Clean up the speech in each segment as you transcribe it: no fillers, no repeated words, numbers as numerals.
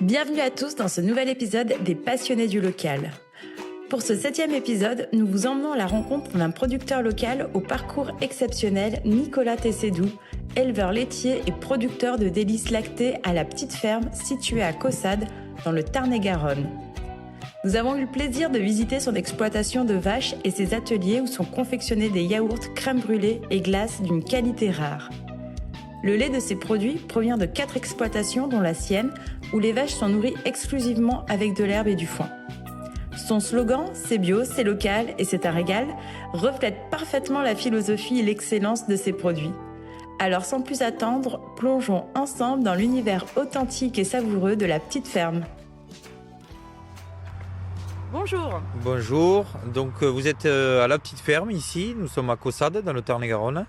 Bienvenue à tous dans ce nouvel épisode des passionnés du local. Pour ce 7e épisode, nous vous emmenons à la rencontre d'un producteur local au parcours exceptionnel, Nicolas Tessédou, éleveur laitier et producteur de délices lactées à la petite ferme située à Caussade, dans le Tarn-et-Garonne. Nous avons eu le plaisir de visiter son exploitation de vaches et ses ateliers où sont confectionnés des yaourts, crème brûlée et glaces d'une qualité rare. Le lait de ces produits provient de 4 exploitations, dont la sienne, où les vaches sont nourries exclusivement avec de l'herbe et du foin. Son slogan, c'est bio, c'est local et c'est un régal, reflète parfaitement la philosophie et l'excellence de ses produits. Alors sans plus attendre, plongeons ensemble dans l'univers authentique et savoureux de la petite ferme. Bonjour. Bonjour, donc vous êtes à la petite ferme ici, nous sommes à Caussade dans le Tarn-et-Garonne.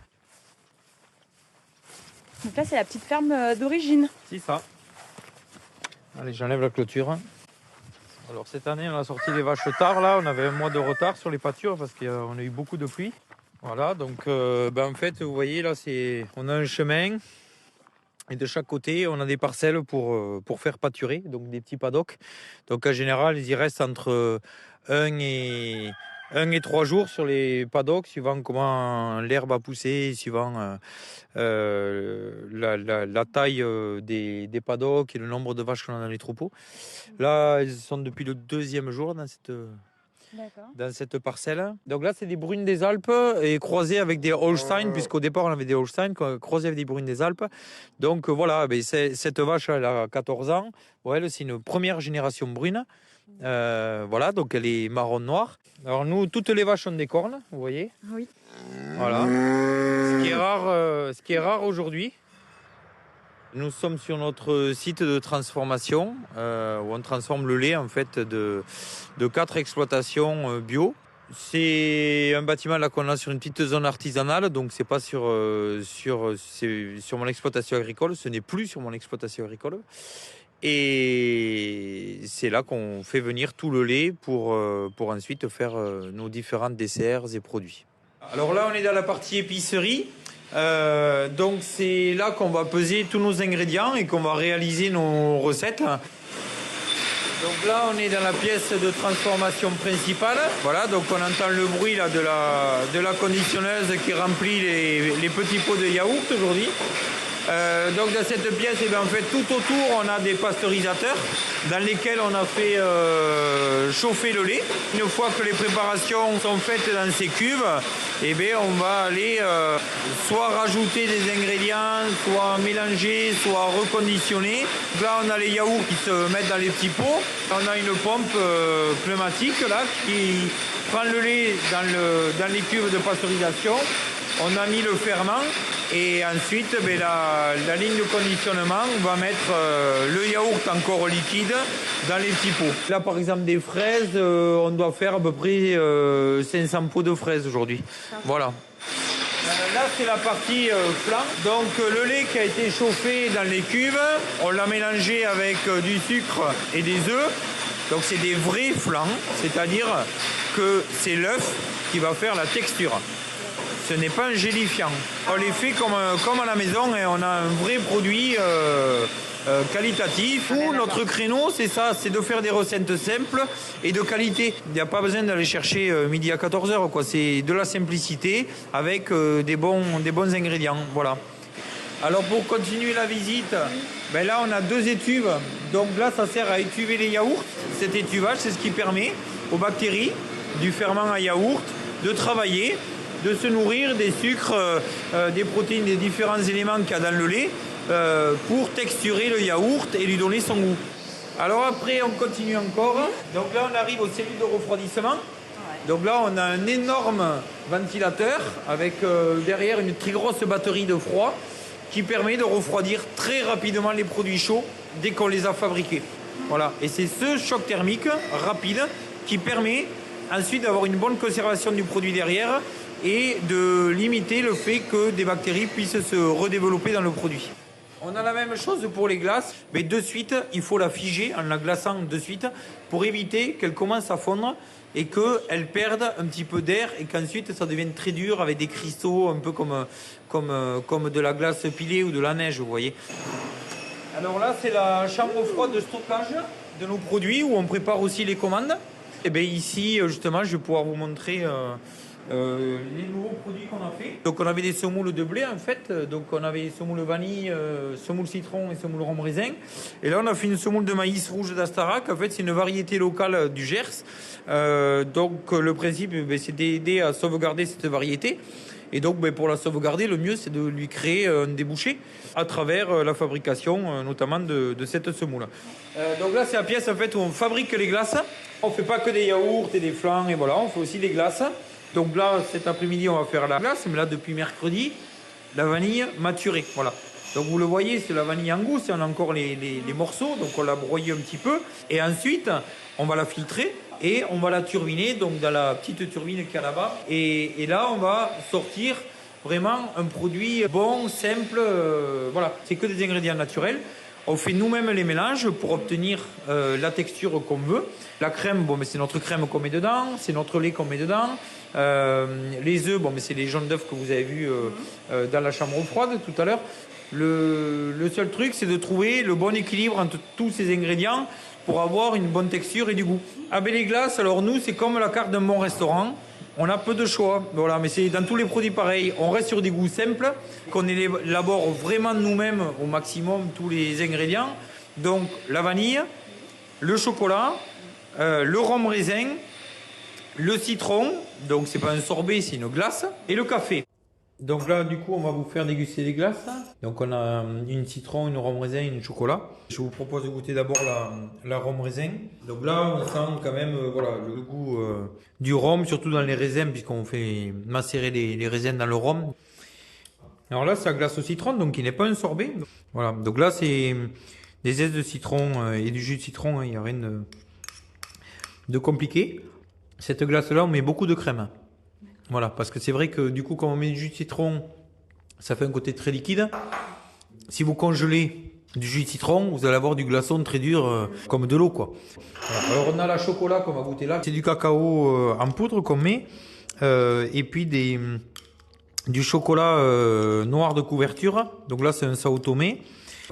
Donc là c'est la petite ferme d'origine. C'est ça. Allez, j'enlève la clôture. Alors cette année on a sorti les vaches tard là, on avait un mois de retard sur les pâtures parce qu'on a eu beaucoup de pluie. Voilà, donc en fait vous voyez là on a un chemin et de chaque côté on a des parcelles pour faire pâturer, donc des petits paddocks. Donc en général ils y restent entre 1 et 3 jours sur les paddocks, suivant comment l'herbe a poussé, suivant la taille des paddocks et le nombre de vaches qu'on a dans les troupeaux. Là, ils sont depuis le 2e jour dans cette parcelle. Donc là, c'est des brunes des Alpes et croisées avec des Holstein, puisqu'au départ, on avait des Holstein croisées avec des brunes des Alpes. Donc voilà, cette vache, elle a 14 ans. Ouais, c'est une première génération brune. Voilà, donc elle est marron-noir. Alors nous, toutes les vaches ont des cornes, vous voyez. Oui. Voilà. Ce qui est rare aujourd'hui. Nous sommes sur notre site de transformation où on transforme le lait en fait de 4 exploitations bio. C'est un bâtiment là qu'on a sur une petite zone artisanale, donc c'est pas sur mon exploitation agricole, ce n'est plus sur mon exploitation agricole. Et c'est là qu'on fait venir tout le lait pour ensuite faire nos différents desserts et produits. Alors là, on est dans la partie épicerie. Donc c'est là qu'on va peser tous nos ingrédients et qu'on va réaliser nos recettes. Donc là, on est dans la pièce de transformation principale. Voilà, donc on entend le bruit là de la conditionneuse qui remplit les petits pots de yaourt aujourd'hui. Donc dans cette pièce, en fait, tout autour, on a des pasteurisateurs dans lesquels on a fait chauffer le lait. Une fois que les préparations sont faites dans ces cubes, on va aller soit rajouter des ingrédients, soit mélanger, soit reconditionner. Donc là, on a les yaourts qui se mettent dans les petits pots. On a une pompe pneumatique là qui prend le lait dans les cubes de pasteurisation. On a mis le ferment et ensuite la ligne de conditionnement va mettre le yaourt encore liquide dans les petits pots. Là par exemple des fraises, on doit faire à peu près 500 pots de fraises aujourd'hui. Voilà. Là c'est la partie flan. Donc le lait qui a été chauffé dans les cubes, on l'a mélangé avec du sucre et des œufs. Donc c'est des vrais flans, c'est-à-dire que c'est l'œuf qui va faire la texture. Ce n'est pas un gélifiant. On les fait comme à la maison et on a un vrai produit qualitatif. Notre créneau, c'est ça, c'est de faire des recettes simples et de qualité. Il n'y a pas besoin d'aller chercher midi à 14h, quoi. C'est de la simplicité avec des bons ingrédients. Voilà. Alors pour continuer la visite, là on a 2 étuves. Donc là ça sert à étuver les yaourts. Cet étuvage, c'est ce qui permet aux bactéries du ferment à yaourt de travailler, de se nourrir des sucres, des protéines, des différents éléments qu'il y a dans le lait pour texturer le yaourt et lui donner son goût. Alors après, on continue encore. Donc là, on arrive aux cellules de refroidissement. Donc là, on a un énorme ventilateur avec derrière une très grosse batterie de froid qui permet de refroidir très rapidement les produits chauds dès qu'on les a fabriqués. Voilà. Et c'est ce choc thermique rapide qui permet ensuite d'avoir une bonne conservation du produit derrière et de limiter le fait que des bactéries puissent se redévelopper dans le produit. On a la même chose pour les glaces, mais de suite, il faut la figer en la glaçant de suite pour éviter qu'elle commence à fondre et qu'elle perde un petit peu d'air et qu'ensuite ça devienne très dur avec des cristaux un peu comme de la glace pilée ou de la neige, vous voyez. Alors là, c'est la chambre froide de stockage de nos produits où on prépare aussi les commandes. Et bien ici, justement, je vais pouvoir vous montrer les nouveaux produits qu'on a fait. Donc on avait des semoules de blé en fait. Donc on avait semoule vanille, semoule citron et semoule rhum raisin. Et là, on a fait une semoule de maïs rouge d'Astarac. En fait, c'est une variété locale du Gers. Donc le principe, c'est d'aider à sauvegarder cette variété. Et donc, pour la sauvegarder, le mieux, c'est de lui créer un débouché à travers la fabrication, notamment de cette semoule. Donc là, c'est la pièce en fait, où on fabrique les glaces. On ne fait pas que des yaourts et des flancs, et voilà, on fait aussi des glaces. Donc là, cet après-midi, on va faire la glace, mais là, depuis mercredi, la vanille maturée. Voilà. Donc vous le voyez, c'est la vanille en gousse, on a encore les morceaux, donc on l'a broyé un petit peu. Et ensuite, on va la filtrer. Et on va la turbiner, donc dans la petite turbine qu'il y a là-bas. Et là, on va sortir vraiment un produit bon, simple. Voilà, c'est que des ingrédients naturels. On fait nous-mêmes les mélanges pour obtenir la texture qu'on veut. La crème, c'est notre crème qu'on met dedans. C'est notre lait qu'on met dedans. Les œufs, c'est les jaunes d'œufs que vous avez vus dans la chambre froide tout à l'heure. Le seul truc, c'est de trouver le bon équilibre entre tous ces ingrédients pour avoir une bonne texture et du goût. Les glaces, alors nous, c'est comme la carte d'un bon restaurant. On a peu de choix, voilà, mais c'est dans tous les produits pareils. On reste sur des goûts simples, qu'on élabore vraiment nous-mêmes au maximum tous les ingrédients. Donc la vanille, le chocolat, le rhum raisin, le citron, donc c'est pas un sorbet, c'est une glace, et le café. Donc là, du coup, on va vous faire déguster les glaces. Donc on a une citron, une rhum raisin et une chocolat. Je vous propose de goûter d'abord la rhum raisin. Donc là, on sent quand même le goût du rhum, surtout dans les raisins, puisqu'on fait macérer les raisins dans le rhum. Alors là, c'est la glace au citron, donc qui n'est pas un sorbet. Voilà, donc là, c'est des zestes de citron et du jus de citron. Il n'y a rien de compliqué. Cette glace-là, on met beaucoup de crème. Voilà, parce que c'est vrai que du coup, quand on met du jus de citron, ça fait un côté très liquide. Si vous congelez du jus de citron, vous allez avoir du glaçon très dur, comme de l'eau, quoi. Voilà. Alors on a la chocolat qu'on va goûter là. C'est du cacao en poudre qu'on met, et puis du chocolat noir de couverture. Donc là, c'est un Sao Tomé.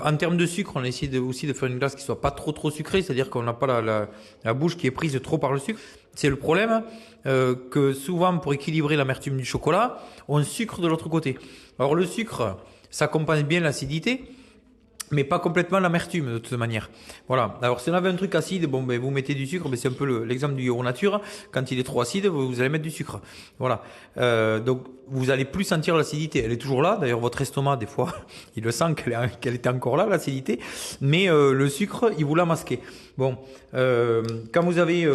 En termes de sucre, on a essayé aussi de faire une glace qui soit pas trop sucrée, c'est-à-dire qu'on n'a pas la bouche qui est prise trop par le sucre. C'est le problème que souvent, pour équilibrer l'amertume du chocolat, on sucre de l'autre côté. Alors le sucre, ça compense bien l'acidité, mais pas complètement l'amertume de toute manière. Voilà. Alors si on avait un truc acide, vous mettez du sucre, c'est un peu l'exemple du yaourt nature. Quand il est trop acide, vous allez mettre du sucre. Voilà. Donc vous allez plus sentir l'acidité. Elle est toujours là. D'ailleurs, votre estomac, des fois, il le sent qu'elle était encore là, l'acidité. Mais le sucre, il vous l'a masqué. Bon, quand vous avez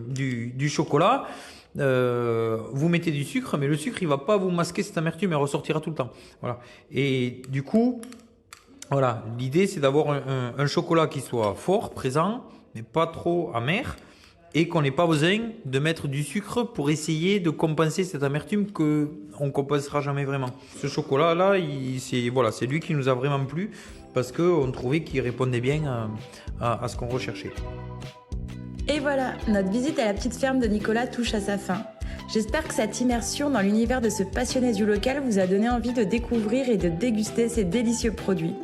du chocolat, vous mettez du sucre, mais le sucre, il va pas vous masquer cette amertume, elle ressortira tout le temps. Voilà. Et du coup, voilà, l'idée c'est d'avoir un chocolat qui soit fort, présent, mais pas trop amer, et qu'on n'ait pas besoin de mettre du sucre pour essayer de compenser cette amertume que on compensera jamais vraiment. Ce chocolat là, c'est lui qui nous a vraiment plu parce qu'on trouvait qu'il répondait bien à ce qu'on recherchait. Et voilà, notre visite à la petite ferme de Nicolas touche à sa fin. J'espère que cette immersion dans l'univers de ce passionné du local vous a donné envie de découvrir et de déguster ces délicieux produits.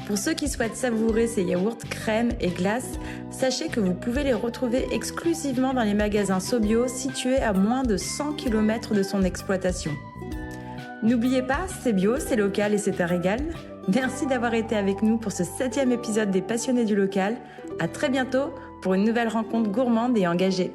Pour ceux qui souhaitent savourer ces yaourts, crèmes et glaces, sachez que vous pouvez les retrouver exclusivement dans les magasins Sobio situés à moins de 100 km de son exploitation. N'oubliez pas, c'est bio, c'est local et c'est un régal. Merci d'avoir été avec nous pour ce 7e épisode des Passionnés du local. À très bientôt pour une nouvelle rencontre gourmande et engagée.